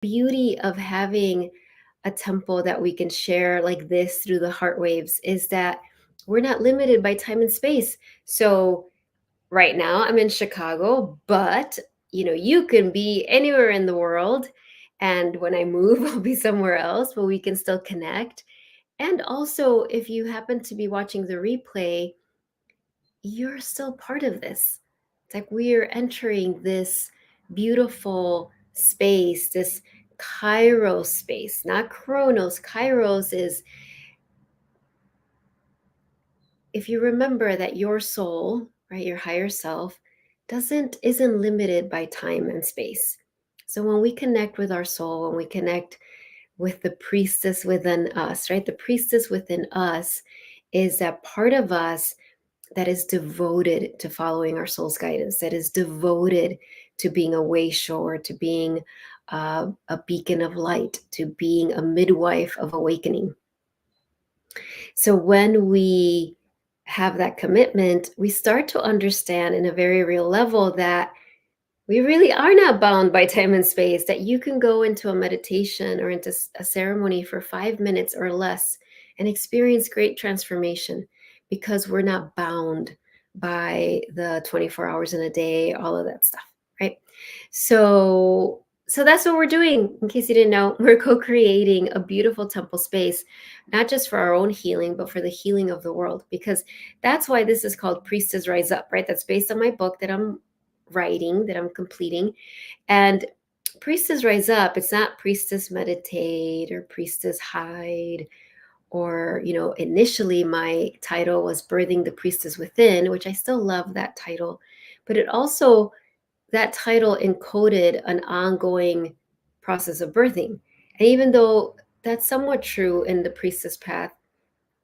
beauty of having a temple that we can share like this through the heart waves is that we're not limited by time and space. So right now I'm in Chicago, but you can be anywhere in the world. And when I move, I'll be somewhere else, but we can still connect. And also, if you happen to be watching the replay, you're still part of this. It's like we are entering this beautiful space, this Kairos space, not Chronos. Kairos is, if you remember that your soul, right, your higher self, isn't limited by time and space. So when we connect with our soul, when we connect with the priestess within us, right? The priestess within us is that part of us that is devoted to following our soul's guidance, that is devoted to being a way shower, to being a beacon of light, to being a midwife of awakening. So when we have that commitment, we start to understand in a very real level that we really are not bound by time and space, that you can go into a meditation or into a ceremony for 5 minutes or less and experience great transformation because we're not bound by the 24 hours in a day, all of that stuff, right? So that's what we're doing. In case you didn't know, we're co-creating a beautiful temple space, not just for our own healing, but for the healing of the world, because that's why this is called Priestess Rise Up, right? That's based on my book that I'm writing, that I'm completing. And Priestess Rise Up, it's not Priestess Meditate or Priestess Hide, or, initially my title was Birthing the Priestess Within, which I still love that title. But that title encoded an ongoing process of birthing. And even though that's somewhat true in the priestess path,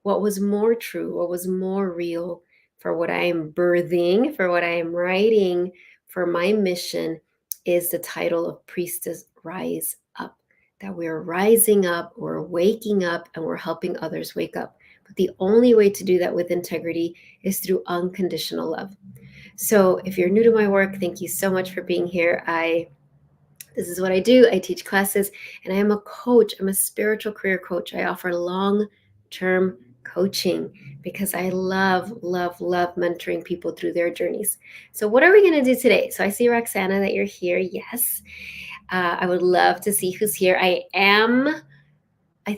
what was more true, what was more real for what I am birthing, for what I am writing, for my mission is the title of Priestess Rise Up. That we're rising up, we're waking up, and we're helping others wake up. But the only way to do that with integrity is through unconditional love. So if you're new to my work, thank you so much for being here. This is what I do. I teach classes and I am a coach. I'm a spiritual career coach. I offer long-term coaching because I love, love, love mentoring people through their journeys. So what are we going to do today? So I see Roxana that you're here. Yes. I would love to see who's here. I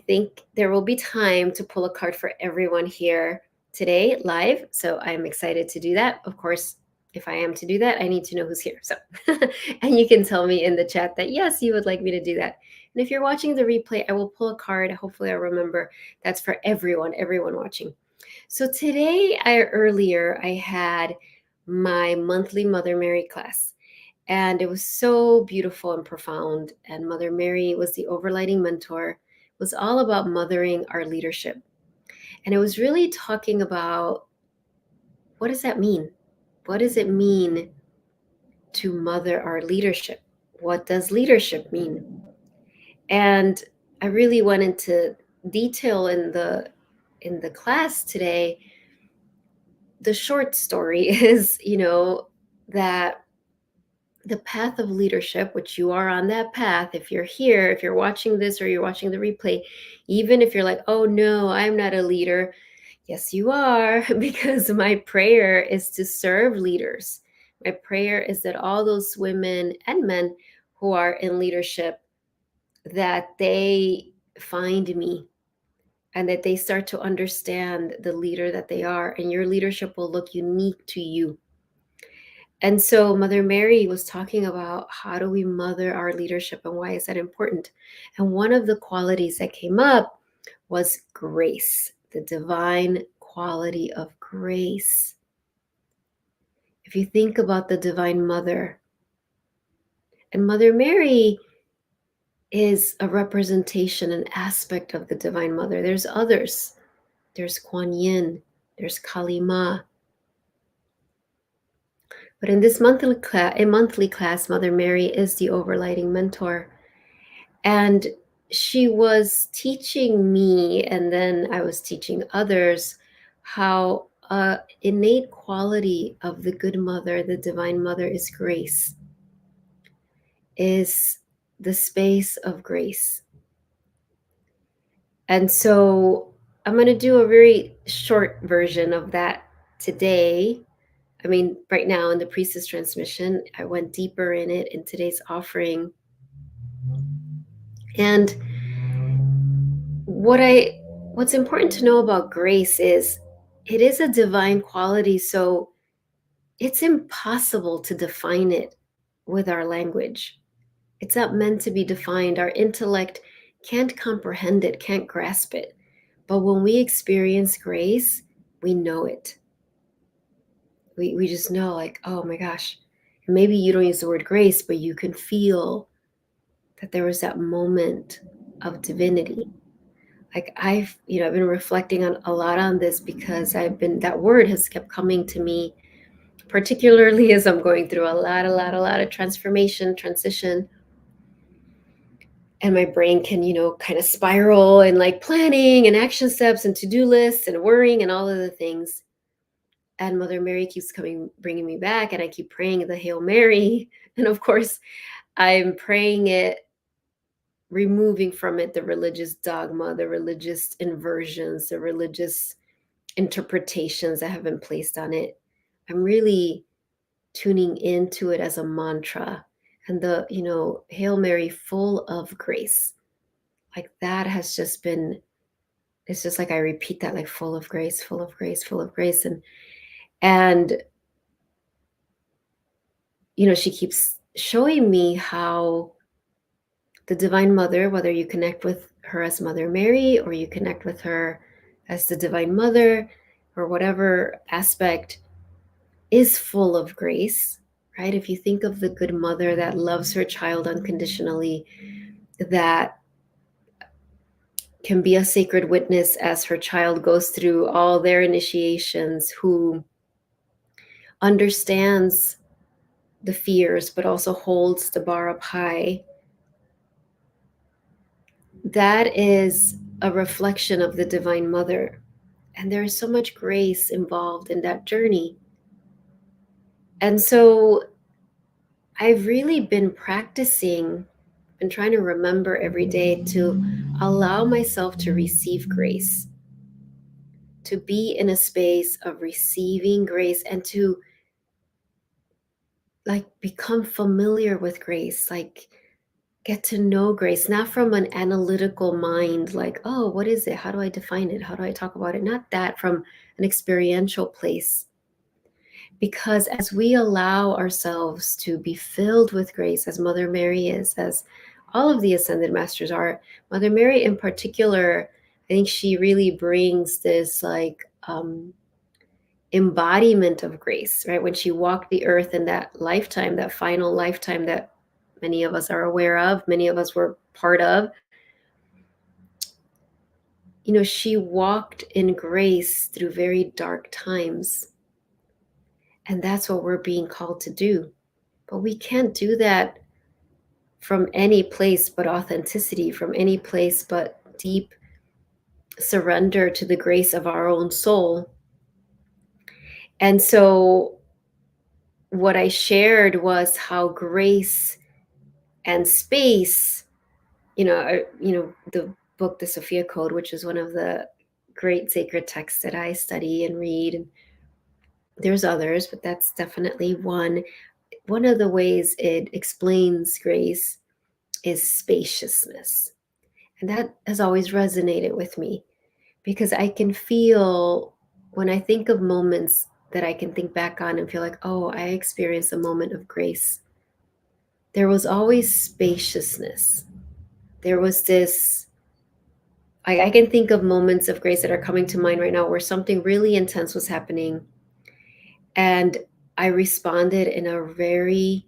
think there will be time to pull a card for everyone here today live. So I'm excited to do that. Of course, if I am to do that, I need to know who's here. So, and you can tell me in the chat that yes, you would like me to do that. And if you're watching the replay, I will pull a card. Hopefully I'll remember that's for everyone watching. So today, earlier I had my monthly Mother Mary class. And it was so beautiful and profound. And Mother Mary was the overlighting mentor. It was all about mothering our leadership. And it was really talking about, what does that mean? What does it mean to mother our leadership? What does leadership mean? And I really went into detail in the class today. The short story is, that the path of leadership, which you are on that path, if you're here, if you're watching this or you're watching the replay, even if you're like, oh no, I'm not a leader. Yes, you are, because my prayer is to serve leaders. My prayer is that all those women and men who are in leadership, that they find me and that they start to understand the leader that they are, and your leadership will look unique to you. And so Mother Mary was talking about how do we mother our leadership and why is that important? And one of the qualities that came up was grace, the divine quality of grace. If you think about the Divine Mother, and Mother Mary is a representation, an aspect of the Divine Mother. There's others. There's Kuan Yin, there's Kali Ma. But in this monthly class, Mother Mary is the overlighting mentor. And she was teaching me, and then I was teaching others, how innate quality of the good mother, the Divine Mother, is grace, is the space of grace. And so I'm going to do a very short version of that today. I mean, right now in the priestess transmission, I went deeper in it in today's offering. And what's important to know about grace is it is a divine quality, so it's impossible to define it with our language. It's not meant to be defined. Our intellect can't comprehend it, can't grasp it. But when we experience grace, we know it. We just know, like, oh my gosh. And maybe you don't use the word grace, but you can feel that there was that moment of divinity. Like I've been reflecting on a lot on this because that word has kept coming to me, particularly as I'm going through a lot of transformation, transition. And my brain can, kind of spiral and like planning and action steps and to-do lists and worrying and all of the things. And Mother Mary keeps bringing me back, and I keep praying the Hail Mary. And of course, I'm praying it, removing from it the religious dogma, the religious inversions, the religious interpretations that have been placed on it. I'm really tuning into it as a mantra. And Hail Mary, full of grace. Like that has just been, it's just like I repeat that, like full of grace, full of grace, full of grace. And she keeps showing me how the Divine Mother, whether you connect with her as Mother Mary or you connect with her as the Divine Mother or whatever aspect, is full of grace, right? If you think of the good mother that loves her child unconditionally, that can be a sacred witness as her child goes through all their initiations, who understands the fears but also holds the bar up high, that is a reflection of the Divine Mother. And there is so much grace involved in that journey. And so I've really been practicing and trying to remember every day to allow myself to receive grace, to be in a space of receiving grace, and to like become familiar with grace, like get to know grace, not from an analytical mind, like, oh, what is it? How do I define it? How do I talk about it? Not that, from an experiential place. Because as we allow ourselves to be filled with grace, as Mother Mary is, as all of the ascended masters are, Mother Mary in particular, I think she really brings this like embodiment of grace, right? When she walked the earth in that lifetime, that final lifetime that many of us are aware of, many of us were part of, she walked in grace through very dark times. And that's what we're being called to do. But we can't do that from any place but authenticity, from any place but deep surrender to the grace of our own soul. And so what I shared was how grace and space, the book, the Sophia Code, which is one of the great sacred texts that I study and read. And there's others, but that's definitely one. One of the ways it explains grace is spaciousness. And that has always resonated with me, because I can feel, when I think of moments that I can think back on and feel like, oh, I experienced a moment of grace, there was always spaciousness. There was this, I can think of moments of grace that are coming to mind right now where something really intense was happening. And I responded in a very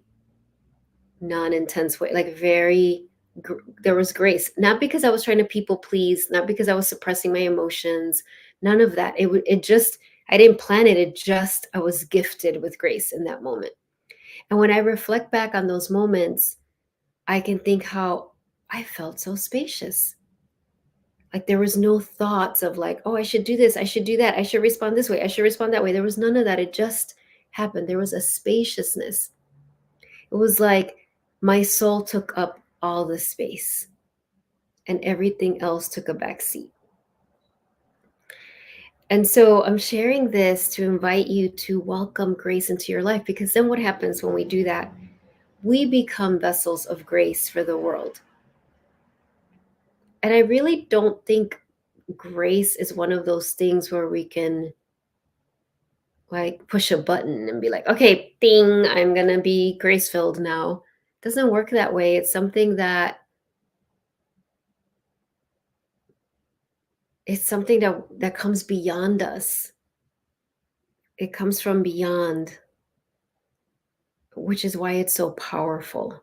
non-intense way, like there was grace, not because I was trying to people please, not because I was suppressing my emotions, none of that. It just, I didn't plan it. I was gifted with grace in that moment. And when I reflect back on those moments, I can think how I felt so spacious. Like there was no thoughts of like, oh, I should do this, I should do that, I should respond this way, I should respond that way. There was none of that. It just happened. There was a spaciousness. It was like my soul took up all the space, and everything else took a back seat. And so I'm sharing this to invite you to welcome grace into your life, because then what happens when we do that? We become vessels of grace for the world. And I really don't think grace is one of those things where we can like push a button and be like, okay, ding, I'm going to be grace filled now. It doesn't work that way. It's something that comes beyond us. It comes from beyond, which is why it's so powerful.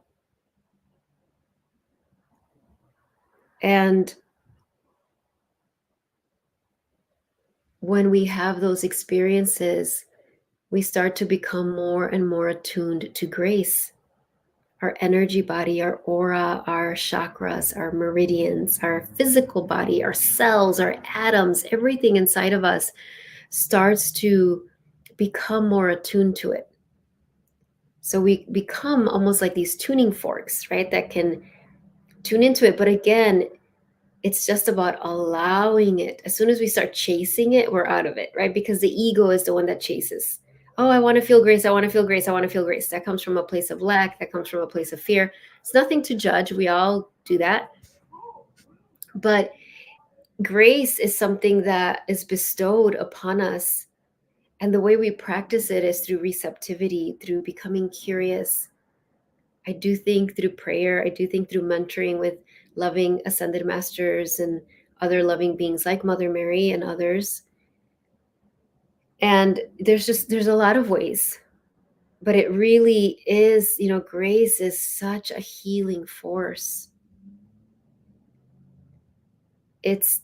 And when we have those experiences, we start to become more and more attuned to grace. Our energy body, our aura, our chakras, our meridians, our physical body, our cells, our atoms, everything inside of us starts to become more attuned to it. So we become almost like these tuning forks, right? That can tune into it. But again, it's just about allowing it. As soon as we start chasing it, we're out of it, right? Because the ego is the one that chases. Oh, I want to feel grace. I want to feel grace. I want to feel grace. That comes from a place of lack. That comes from a place of fear. It's nothing to judge. We all do that. But grace is something that is bestowed upon us. And the way we practice it is through receptivity, through becoming curious. I do think through prayer, I do think through mentoring with loving ascended masters and other loving beings like Mother Mary and others. And there's a lot of ways, but it really is, grace is such a healing force. It's,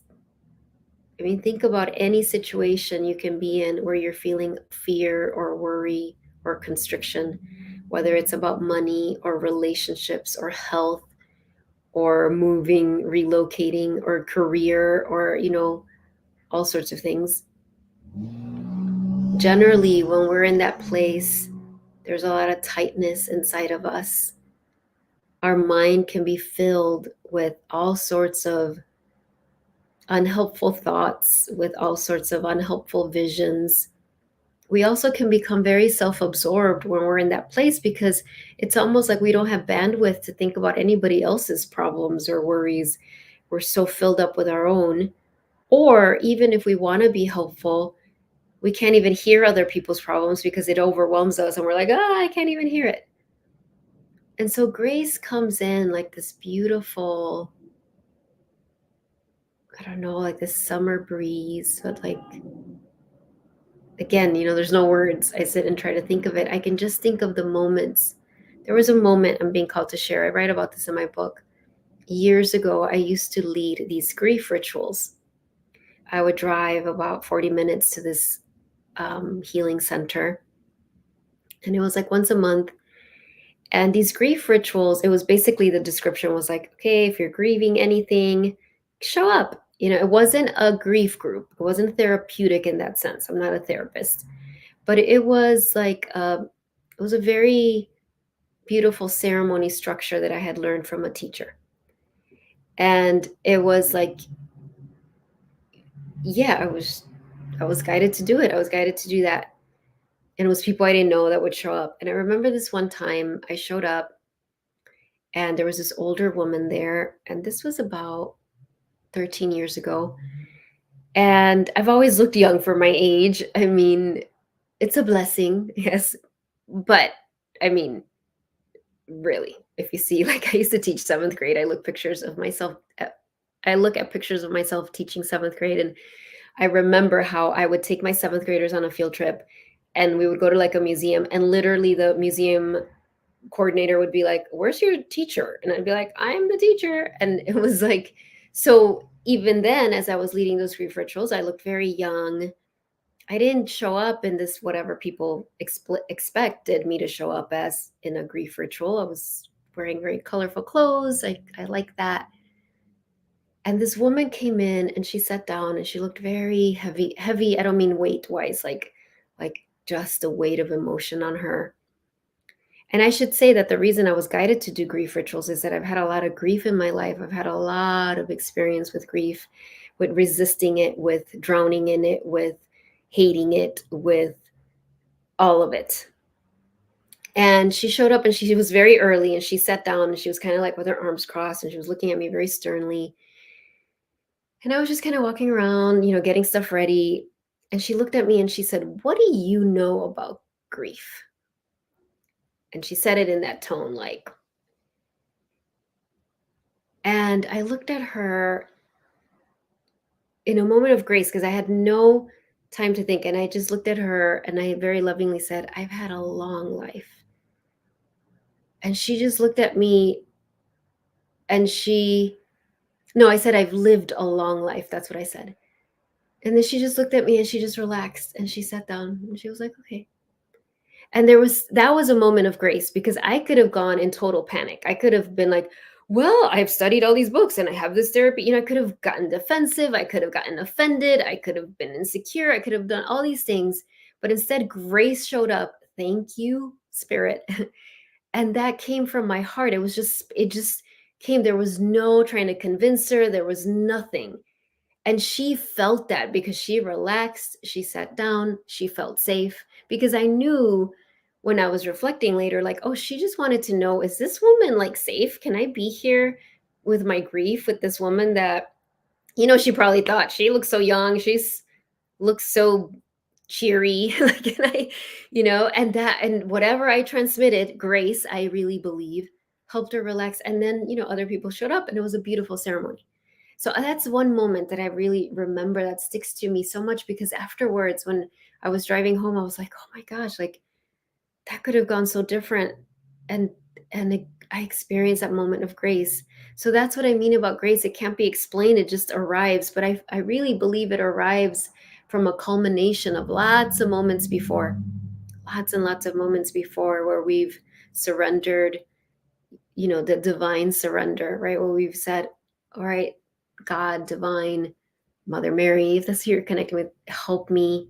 I mean, think about any situation you can be in where you're feeling fear or worry or constriction, whether it's about money or relationships or health or moving, relocating, or career, or, all sorts of things. Generally, when we're in that place, there's a lot of tightness inside of us. Our mind can be filled with all sorts of unhelpful thoughts, with all sorts of unhelpful visions. We also can become very self absorbed when we're in that place, because it's almost like we don't have bandwidth to think about anybody else's problems or worries. We're so filled up with our own. Or even if we want to be helpful, we can't even hear other people's problems because it overwhelms us and we're like, I can't even hear it. And so grace comes in like this beautiful, I don't know, like this summer breeze, but like, again, there's no words. I sit and try to think of it. I can just think of the moments. There was a moment I'm being called to share. I write about this in my book. Years ago, I used to lead these grief rituals. I would drive about 40 minutes to this healing center. And it was like once a month. And these grief rituals, it was basically, the description was like, okay, if you're grieving anything, show up. It wasn't a grief group. It wasn't therapeutic in that sense. I'm not a therapist. But it was like, it was a very beautiful ceremony structure that I had learned from a teacher. And it was like, yeah, I was guided to do it. I was guided to do that. And it was people I didn't know that would show up. And I remember this one time I showed up and there was this older woman there. And this was about 13 years ago. And I've always looked young for my age. I mean, it's a blessing, yes. But I mean, really, if you see, like, I used to teach seventh grade. I look pictures of myself. I look at pictures of myself teaching seventh grade. And I remember how I would take my seventh graders on a field trip and we would go to like a museum, and literally the museum coordinator would be like, where's your teacher? And I'd be like, I'm the teacher. And it was like, so even then, as I was leading those grief rituals, I looked very young. I didn't show up in this whatever people expected me to show up as in a grief ritual. I was wearing very colorful clothes. I like that. And this woman came in and she sat down and she looked very heavy. Heavy, I don't mean weight wise, like just the weight of emotion on her. And I should say that the reason I was guided to do grief rituals is that I've had a lot of grief in my life. I've had a lot of experience with grief, with resisting it, with drowning in it, with hating it, with all of it. And she showed up and she was very early and she sat down and she was kind of like with her arms crossed and she was looking at me very sternly. And I was just kind of walking around, getting stuff ready. And she looked at me and she said, "What do you know about grief?" And she said it in that tone, like, and I looked at her in a moment of grace because I had no time to think. And I just looked at her and I very lovingly said, "I've had a long life." And she just looked at me and no, I said, "I've lived a long life." That's what I said. And then she just looked at me and she just relaxed and she sat down and she was like, "Okay." And that was a moment of grace because I could have gone in total panic. I could have been like, "Well, I've studied all these books and I have this therapy." I could have gotten defensive. I could have gotten offended. I could have been insecure. I could have done all these things. But instead, grace showed up. Thank you, Spirit. And that came from my heart. It just came. There was no trying to convince her. There was nothing. And she felt that because she relaxed, she sat down, she felt safe. Because I knew when I was reflecting later, like, oh, she just wanted to know, is this woman like safe? Can I be here with my grief with this woman that, she probably thought she looks so young, looks so cheery. Like, and whatever I transmitted, grace, I really believe, helped her relax. And then, other people showed up and it was a beautiful ceremony. So that's one moment that I really remember that sticks to me so much because afterwards, when I was driving home, I was like, oh my gosh, like that could have gone so different. And I experienced that moment of grace. So that's what I mean about grace. It can't be explained, it just arrives. But I really believe it arrives from a culmination of lots of moments before, lots and lots of moments before where we've surrendered, the divine surrender, right? Where we've said, all right, God, divine, Mother Mary, if that's who you're connecting with, help me.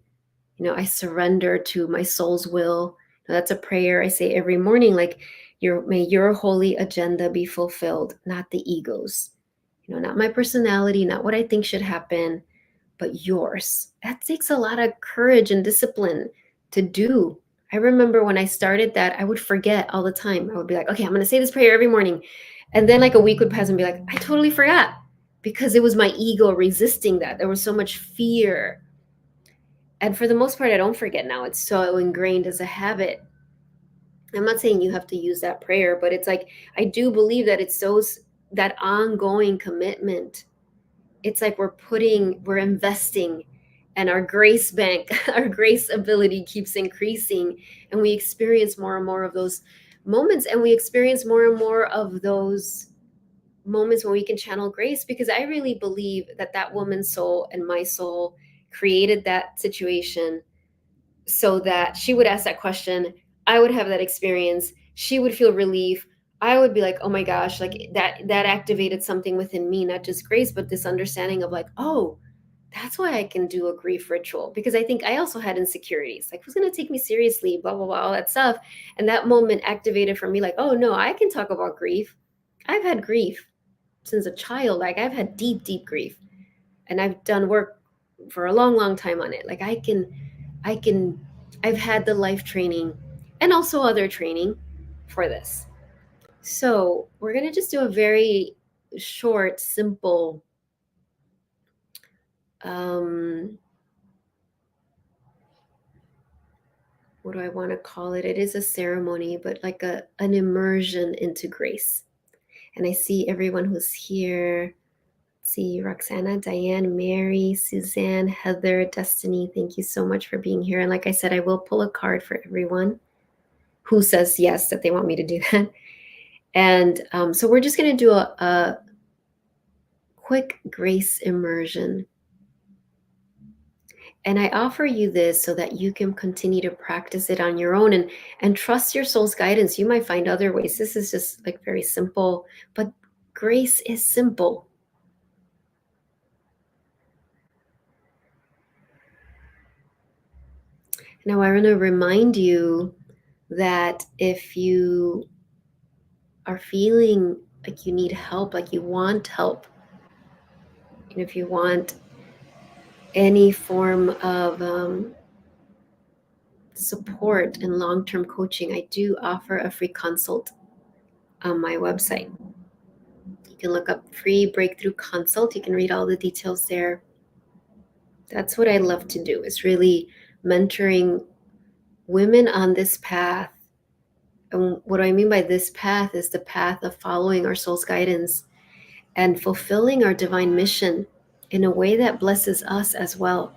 I surrender to my soul's will. Now, that's a prayer I say every morning, like, may your holy agenda be fulfilled, not the ego's, not my personality, not what I think should happen, but yours. That takes a lot of courage and discipline to do. I remember when I started that, I would forget all the time. I would be like, okay, I'm going to say this prayer every morning. And then like a week would pass and be like, I totally forgot because it was my ego resisting that. There was so much fear. And for the most part, I don't forget now. It's so ingrained as a habit. I'm not saying you have to use that prayer, but it's like, I do believe that it's that ongoing commitment. It's like we're investing, and our grace bank, our grace ability keeps increasing, and we experience more and more of those moments, and we experience more and more of those moments when we can channel grace, because I really believe that that woman's soul and my soul created that situation so that she would ask that question, I would have that experience, she would feel relief, I would be like, oh my gosh, like that activated something within me, not just grace, but this understanding of like, oh, that's why I can do a grief ritual, because I think I also had insecurities, like who's going to take me seriously, blah blah blah, all that stuff. And that moment activated for me, like, oh no, I can talk about grief. I've had grief since a child, like I've had deep grief, and I've done work for a long time on it. Like I can I've had the life training and also other training for this. So we're going to just do a very short, simple, um, what do I want to call it? It is a ceremony, but like an immersion into grace. And I see everyone who's here. Let's see, Roxana, Diane, Mary, Suzanne, Heather, Destiny, thank you so much for being here. And like I said, I will pull a card for everyone who says yes, that they want me to do that. And so we're just going to do a quick grace immersion. And I offer you this so that you can continue to practice it on your own and trust your soul's guidance. You might find other ways. This is just like very simple, but grace is simple. Now I want to remind you that if you are feeling like you need help, like you want help, and if you want any form of support and long term coaching, I do offer a free consult on my website. You can look up free breakthrough consult. You can read all the details there. That's what I love to do, is really mentoring women on this path. And what I mean by this path is the path of following our soul's guidance and fulfilling our divine mission in a way that blesses us as well.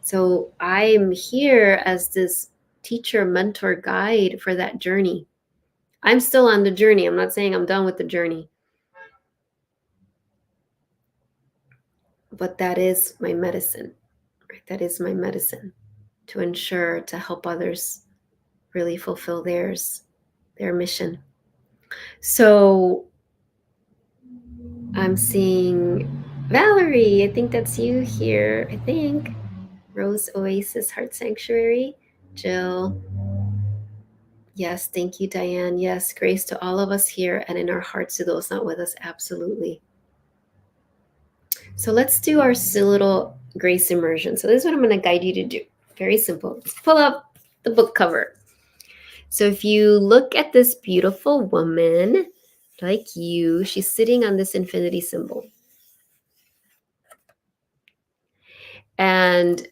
So I'm here as this teacher, mentor, guide for that journey. I'm still on the journey. I'm not saying I'm done with the journey, but that is my medicine, right? That is my medicine to ensure to help others really fulfill their mission. So I'm seeing Valerie. I think that's you here. I think Rose Oasis Heart Sanctuary. Jill. Yes, thank you, Diane. Yes, grace to all of us here and in our hearts to those not with us. Absolutely. So let's do our little grace immersion. So this is what I'm going to guide you to do. Very simple. Let's pull up the book cover. So if you look at this beautiful woman, like you, she's sitting on this infinity symbol. And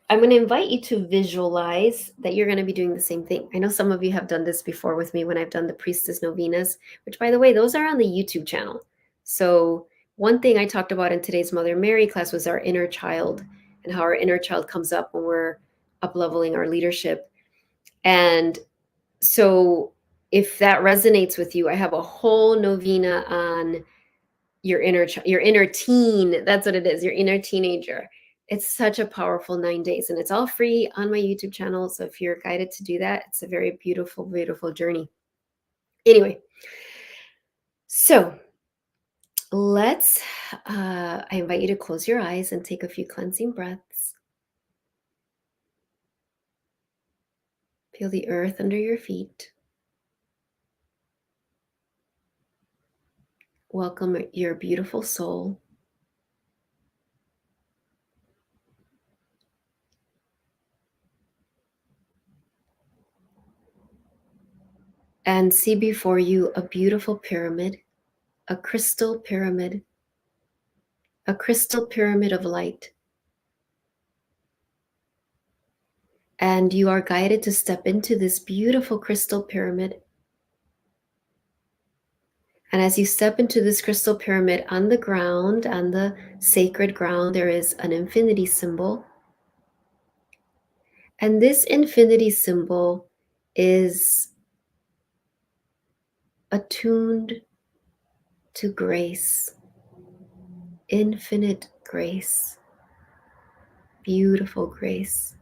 I'm going to invite you to visualize that you're going to be doing the same thing. I know some of you have done this before with me when I've done the Priestess Novenas, which, by the way, those are on the YouTube channel. So one thing I talked about in today's Mother Mary class was our inner child and how our inner child comes up when we're up-leveling our leadership. And so if that resonates with you, I have a whole novena on your inner teen. That's what it is, your inner teenager. It's such a powerful 9 days, and it's all free on my YouTube channel. So if you're guided to do that, it's a very beautiful, beautiful journey. Anyway, so let's, I invite you to close your eyes and take a few cleansing breaths. Feel the earth under your feet. Welcome your beautiful soul. And see before you a beautiful pyramid, a crystal pyramid of light. And you are guided to step into this beautiful crystal pyramid. And as you step into this crystal pyramid, on the ground, on the sacred ground, there is an infinity symbol. And this infinity symbol is attuned to grace, infinite grace, beautiful grace.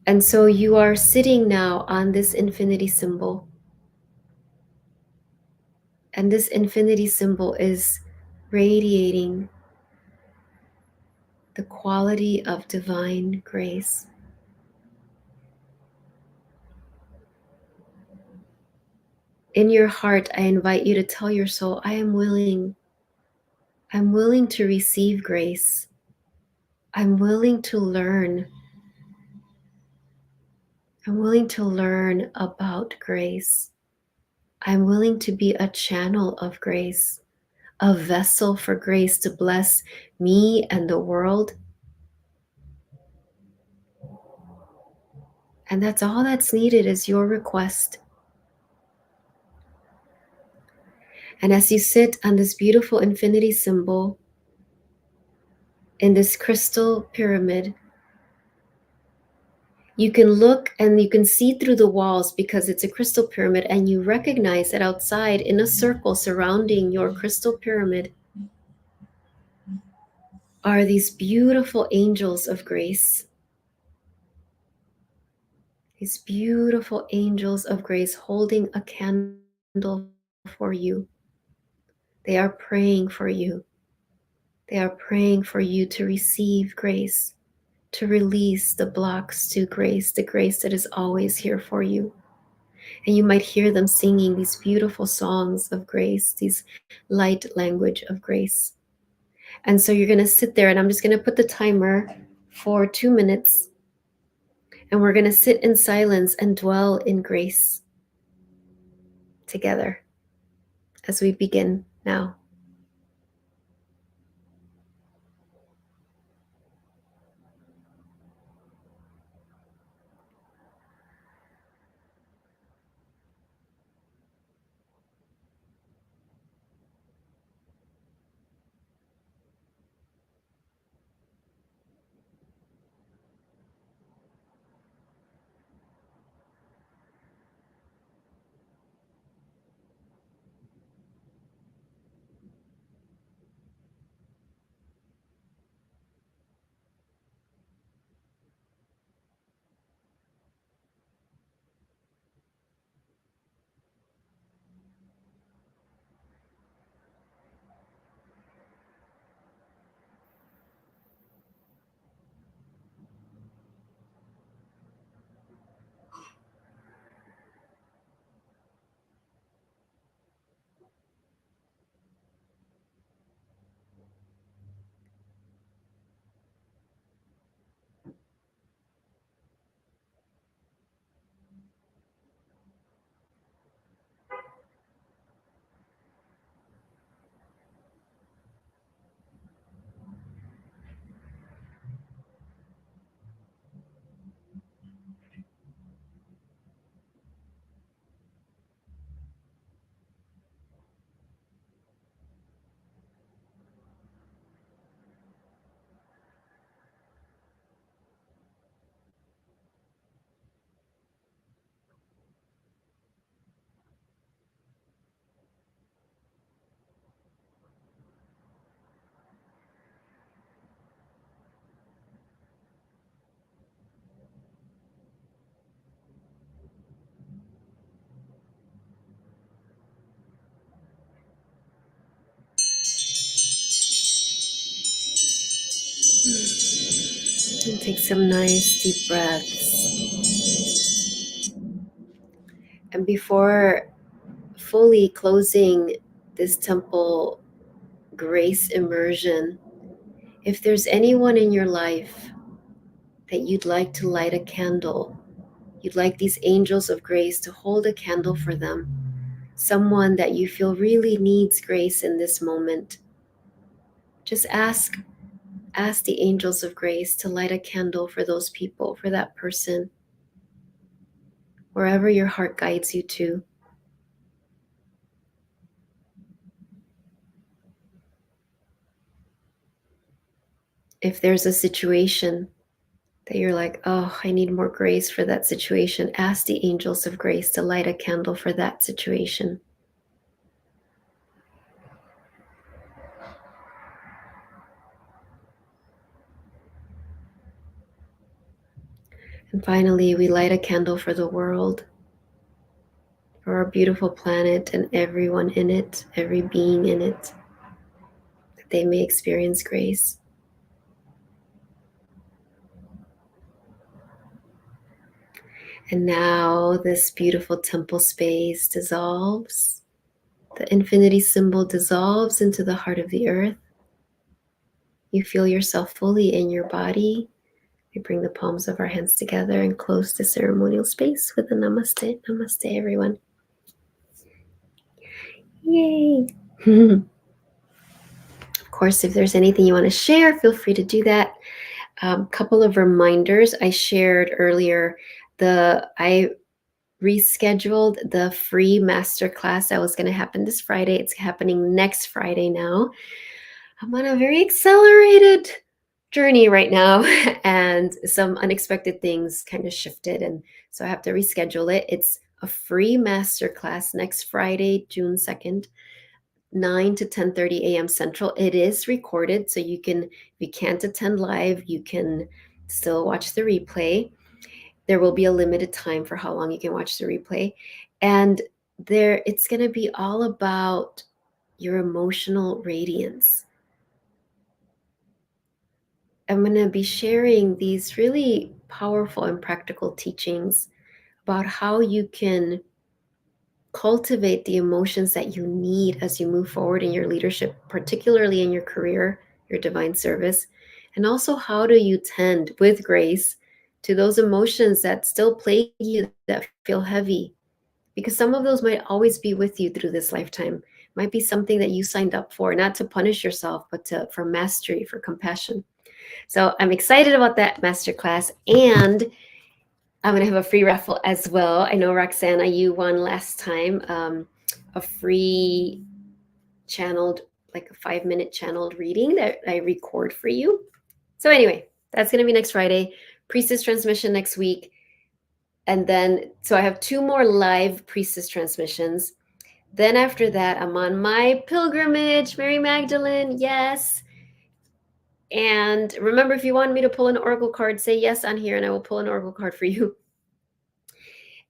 And so you are sitting now on this infinity symbol. And this infinity symbol is radiating the quality of divine grace. In your heart, I invite you to tell your soul, I'm willing to receive grace. I'm willing to learn. I'm willing to learn about grace. I'm willing to be a channel of grace, a vessel for grace to bless me and the world. And that's all that's needed is your request. And as you sit on this beautiful infinity symbol in this crystal pyramid, you can look and you can see through the walls because it's a crystal pyramid, and you recognize that outside in a circle surrounding your crystal pyramid are these beautiful angels of grace. These beautiful angels of grace holding a candle for you. They are praying for you. They are praying for you to receive grace, to release the blocks to grace, the grace that is always here for you. And you might hear them singing these beautiful songs of grace, these light language of grace. And so you're going to sit there, and I'm just going to put the timer for 2 minutes, and we're going to sit in silence and dwell in grace together as we begin now. And take some nice deep breaths. And before fully closing this temple grace immersion, if there's anyone in your life that you'd like to light a candle, you'd like these angels of grace to hold a candle for them, someone that you feel really needs grace in this moment, just ask the angels of grace to light a candle for those people, for that person, wherever your heart guides you to. If there's a situation that you're like, oh, I need more grace for that situation, ask the angels of grace to light a candle for that situation. And finally, we light a candle for the world, for our beautiful planet and everyone in it, every being in it, that they may experience grace. And now this beautiful temple space dissolves. The infinity symbol dissolves into the heart of the earth. You feel yourself fully in your body. We bring the palms of our hands together and close the ceremonial space with a namaste. Namaste, everyone. Yay! Of course, if there's anything you want to share, feel free to do that. Couple of reminders I shared earlier. I rescheduled the free masterclass that was going to happen this Friday. It's happening next Friday now. I'm on a very accelerated journey right now, and some unexpected things kind of shifted, and so I have to reschedule it. It's a free masterclass next Friday, June 2nd, 9 to 10:30 a.m. Central. It is recorded, so you can, if you can't attend live, you can still watch the replay. There will be a limited time for how long you can watch the replay. And it's going to be all about your emotional radiance. I'm going to be sharing these really powerful and practical teachings about how you can cultivate the emotions that you need as you move forward in your leadership, particularly in your career, your divine service, and also how do you tend with grace to those emotions that still plague you, that feel heavy, because some of those might always be with you through this lifetime. Might be something that you signed up for, not to punish yourself, but for mastery, for compassion. So I'm excited about that masterclass, and I'm going to have a free raffle as well. I know, Roxana, you won last time, a free channeled, like a 5-minute channeled reading that I record for you. So anyway, that's going to be next Friday. Priestess transmission next week. And then, so I have 2 more live priestess transmissions. Then after that, I'm on my pilgrimage, Mary Magdalene. Yes. And remember, if you want me to pull an oracle card, say yes on here and I will pull an oracle card for you.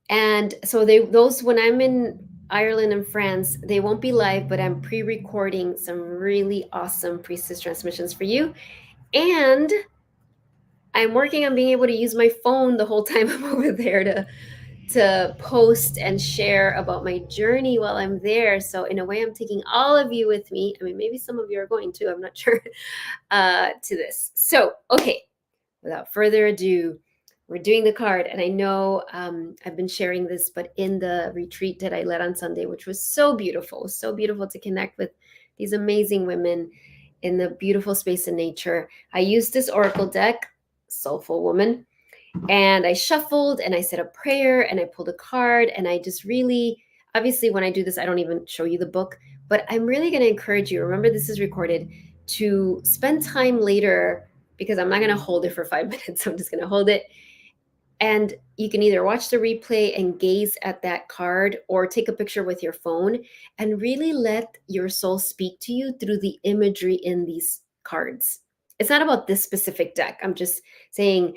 And so those, when I'm in Ireland and France, they won't be live, but I'm pre-recording some really awesome priestess transmissions for you. And I'm working on being able to use my phone the whole time I'm over there to post and share about my journey while I'm there. So in a way, I'm taking all of you with me. I mean, maybe some of you are going to, I'm not sure, to this. So, okay, without further ado, we're doing the card. And I know I've been sharing this, but in the retreat that I led on Sunday, which was so beautiful to connect with these amazing women in the beautiful space in nature. I used this oracle deck, Soulful Woman, and I shuffled and I said a prayer and I pulled a card, and I just really, obviously when I do this, I don't even show you the book, but I'm really going to encourage you, remember this is recorded, to spend time later, because I'm not going to hold it for 5 minutes. I'm just going to hold it. And you can either watch the replay and gaze at that card, or take a picture with your phone and really let your soul speak to you through the imagery in these cards. It's not about this specific deck. I'm just saying,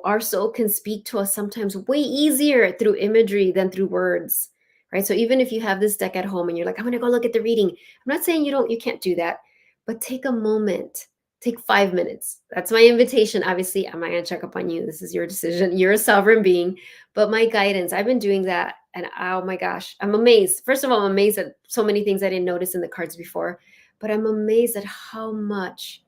our soul can speak to us sometimes way easier through imagery than through words, right? So even if you have this deck at home and you're like, I'm going to go look at the reading, I'm not saying you can't do that, but take a moment. Take 5 minutes. That's my invitation. Obviously, I'm not going to check up on you. This is your decision. You're a sovereign being. But my guidance, I've been doing that. And oh my gosh, I'm amazed. First of all, I'm amazed at so many things I didn't notice in the cards before. But I'm amazed at how much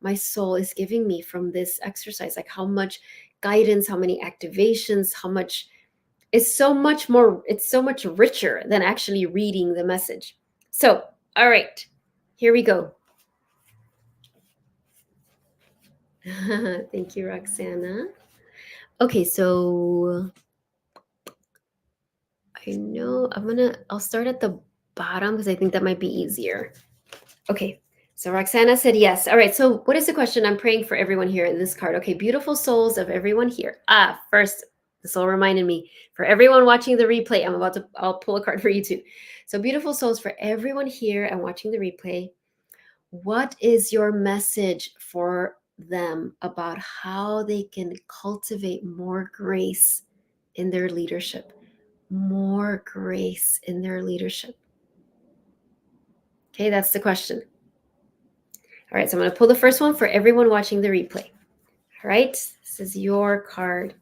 my soul is giving me from this exercise. Like how much guidance, how many activations, how much. It's so much more. It's so much richer than actually reading the message. So, all right, here we go. Thank you, Roxana. Okay, so I know I'll start at the bottom because I think that might be easier. Okay, so Roxana said yes. All right, so what is the question? I'm praying for everyone here in this card. Okay, beautiful souls of everyone here. First, the soul reminded me, for everyone watching the replay, I'll pull a card for you too. So beautiful souls for everyone here and watching the replay. What is your message for them about how they can cultivate more grace in their leadership? More grace in their leadership. Okay, that's the question. All right, so I'm going to pull the first one for everyone watching the replay. All right, this is your card.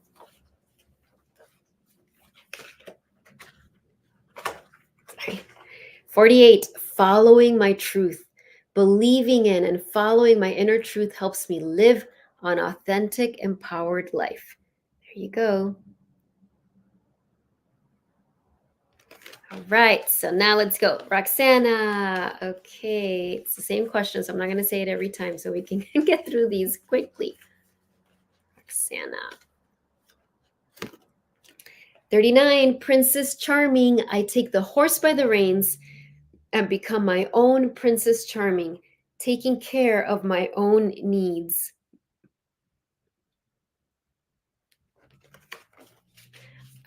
All right. 48, following my truth. Believing in and following my inner truth helps me live an authentic, empowered life. There you go. All right, so now let's go. Roxana. Okay, it's the same question, so I'm not going to say it every time so we can get through these quickly. Roxana. 39, Princess Charming. I take the horse by the reins and become my own Princess Charming, taking care of my own needs.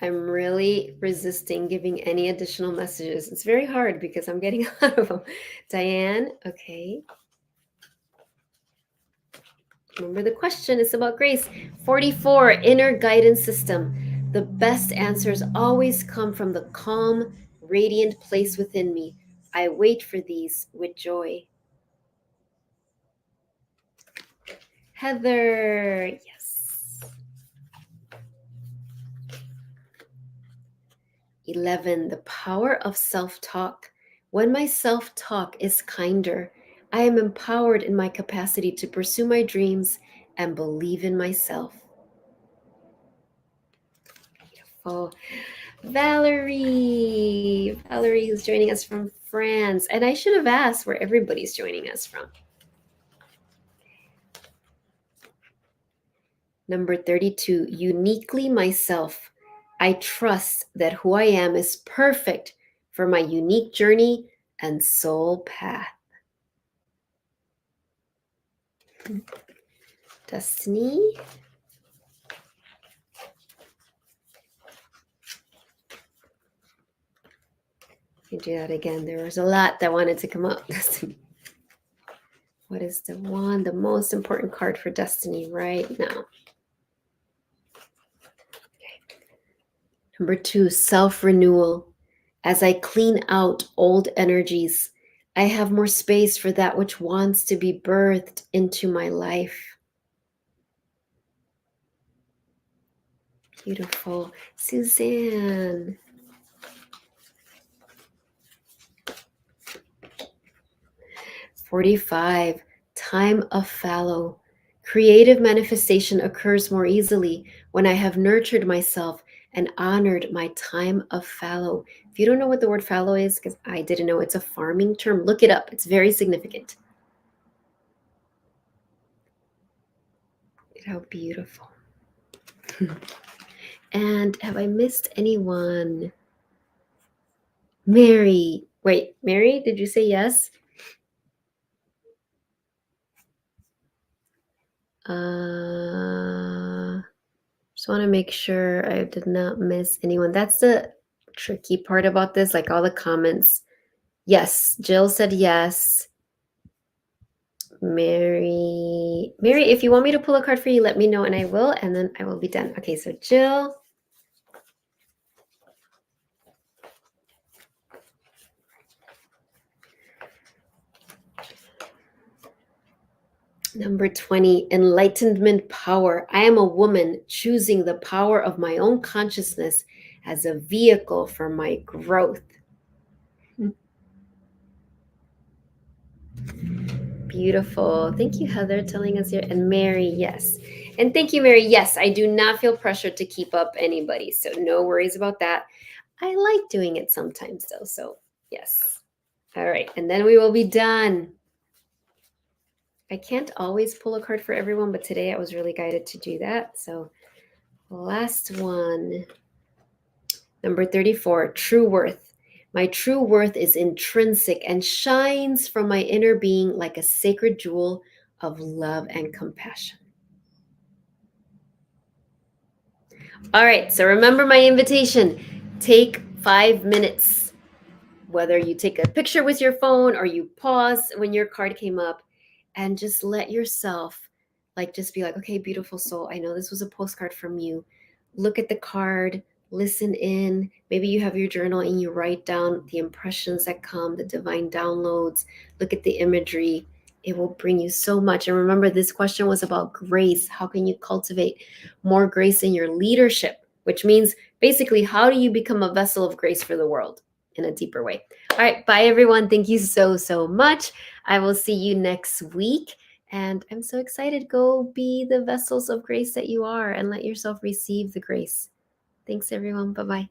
I'm really resisting giving any additional messages. It's very hard because I'm getting a lot of them. Diane, okay. Remember the question is about grace. 44, inner guidance system. The best answers always come from the calm, radiant place within me. I wait for these with joy. Heather, yes. 11, the power of self-talk. When my self-talk is kinder, I am empowered in my capacity to pursue my dreams and believe in myself. Beautiful. Valerie, who's joining us from France. And I should have asked where everybody's joining us from. Number 32, uniquely myself. I trust that who I am is perfect for my unique journey and soul path. Destiny. You do that again. There was a lot that wanted to come up. What is the one, the most important card for Destiny right now? Okay. Number 2, self-renewal. As I clean out old energies, I have more space for that which wants to be birthed into my life. Beautiful. Suzanne. "45, time of fallow. Creative manifestation occurs more easily when I have nurtured myself and honored my time of fallow." If you don't know what the word fallow is, because I didn't know, it's a farming term, look it up. It's very significant. How beautiful. And have I missed anyone? Mary. Wait, Mary, did you say yes? Just want to make sure I did not miss anyone. That's the tricky part about this, like all the comments. Yes, Jill said yes. Mary, if you want me to pull a card for you, let me know and I will, and then I will be done. Okay, so Jill. Number 20, enlightenment power. I am a woman choosing the power of my own consciousness as a vehicle for my growth. Beautiful. Thank you, Heather, telling us here. And Mary, yes. And thank you, Mary. Yes, I do not feel pressured to keep up anybody. So no worries about that. I like doing it sometimes, though. So yes. All right. And then we will be done. I can't always pull a card for everyone, but today I was really guided to do that. So last one. Number 34, true worth. My true worth is intrinsic and shines from my inner being like a sacred jewel of love and compassion. All right, so remember my invitation. Take 5 minutes, whether you take a picture with your phone or you pause when your card came up, and just let yourself, like, just be like, okay, beautiful soul, I know this was a postcard from you. Look at the card, listen in. Maybe you have your journal and you write down the impressions that come, the divine downloads. Look at the imagery. It will bring you so much. And remember, this question was about grace. How can you cultivate more grace in your leadership? Which means basically, how do you become a vessel of grace for the world in a deeper way? All right, bye everyone. Thank you so, so much. I will see you next week. And I'm so excited. Go be the vessels of grace that you are and let yourself receive the grace. Thanks, everyone. Bye-bye.